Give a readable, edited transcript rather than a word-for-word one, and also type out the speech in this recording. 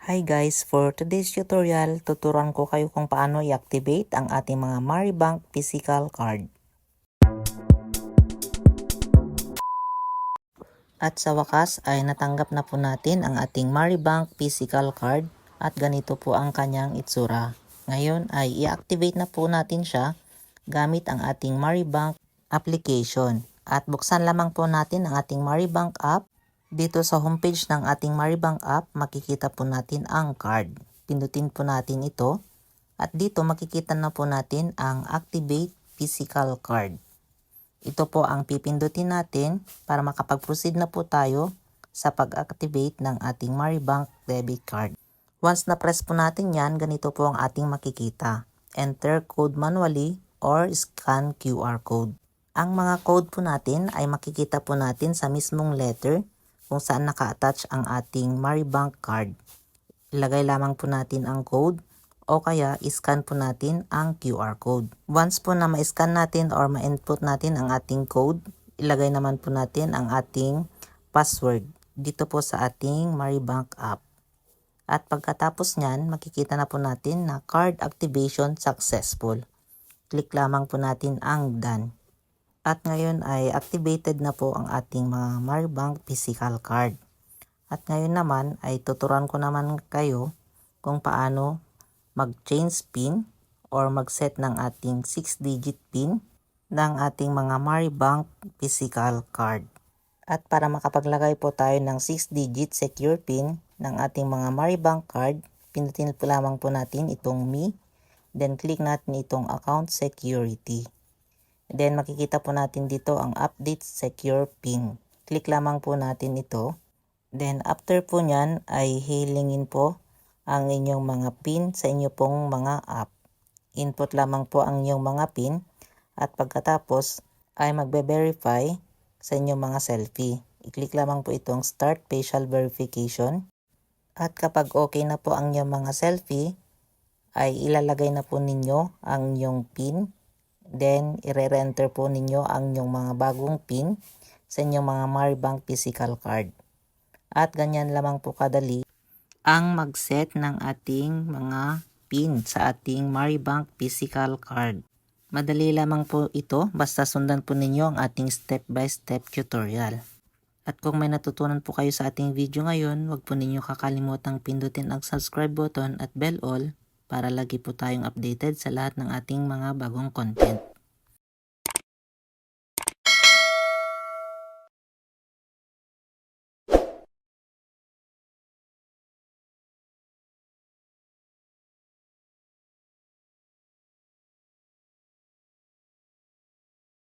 Hi guys, for today's tutorial, tuturuan ko kayo kung paano i-activate ang ating mga Maribank physical card. At sa wakas ay natanggap na po natin ang ating Maribank physical card at ganito po ang kanyang itsura. Ngayon ay i-activate na po natin siya gamit ang ating Maribank application. At buksan lamang po natin ang ating Maribank app. Dito sa homepage ng ating Maribank app, makikita po natin ang card. Pindutin po natin ito at dito makikita na po natin ang Activate Physical Card. Ito po ang pipindutin natin para makapag-proceed na po tayo sa pag-activate ng ating Maribank debit card. Once na-press po natin yan, ganito po ang ating makikita. Enter code manually or scan QR code. Ang mga code po natin ay makikita po natin sa mismong letter kung saan naka-attach ang ating Maribank card. Ilagay lamang po natin ang code o kaya iscan po natin ang QR code. Once po na ma-scan natin or ma-input natin ang ating code, ilagay naman po natin ang ating password dito po sa ating Maribank app. At pagkatapos nyan, makikita na po natin na card activation successful. Click lamang po natin ang done. At ngayon ay activated na po ang ating mga Maribank physical card. At ngayon naman ay tuturuan ko naman kayo kung paano mag-change PIN or mag-set ng ating 6-digit PIN ng ating mga Maribank physical card. At para makapaglagay po tayo ng 6-digit secure PIN ng ating mga Maribank card, pindutin po lamang po natin itong Me, then click natin itong Account Security. Then makikita po natin dito ang Update Secure PIN. Click lamang po natin ito. Then after po nyan ay hilingin po ang inyong mga PIN sa inyo pong mga app. Input lamang po ang inyong mga PIN at pagkatapos ay magbe-verify sa inyong mga selfie. I-click lamang po itong Start Facial Verification. At kapag okay na po ang inyong mga selfie, ay ilalagay na po ninyo ang inyong PIN. Then, i-re-enter po ninyo ang inyong mga bagong PIN sa inyong mga Maribank physical card. At ganyan lamang po kadali ang mag-set ng ating mga PIN sa ating Maribank physical card. Madali lamang po ito, basta sundan po ninyo ang ating step-by-step tutorial. At kung may natutunan po kayo sa ating video ngayon, huwag po ninyo kakalimutang pindutin ang subscribe button at bell all para lagi po tayong updated sa lahat ng ating mga bagong content.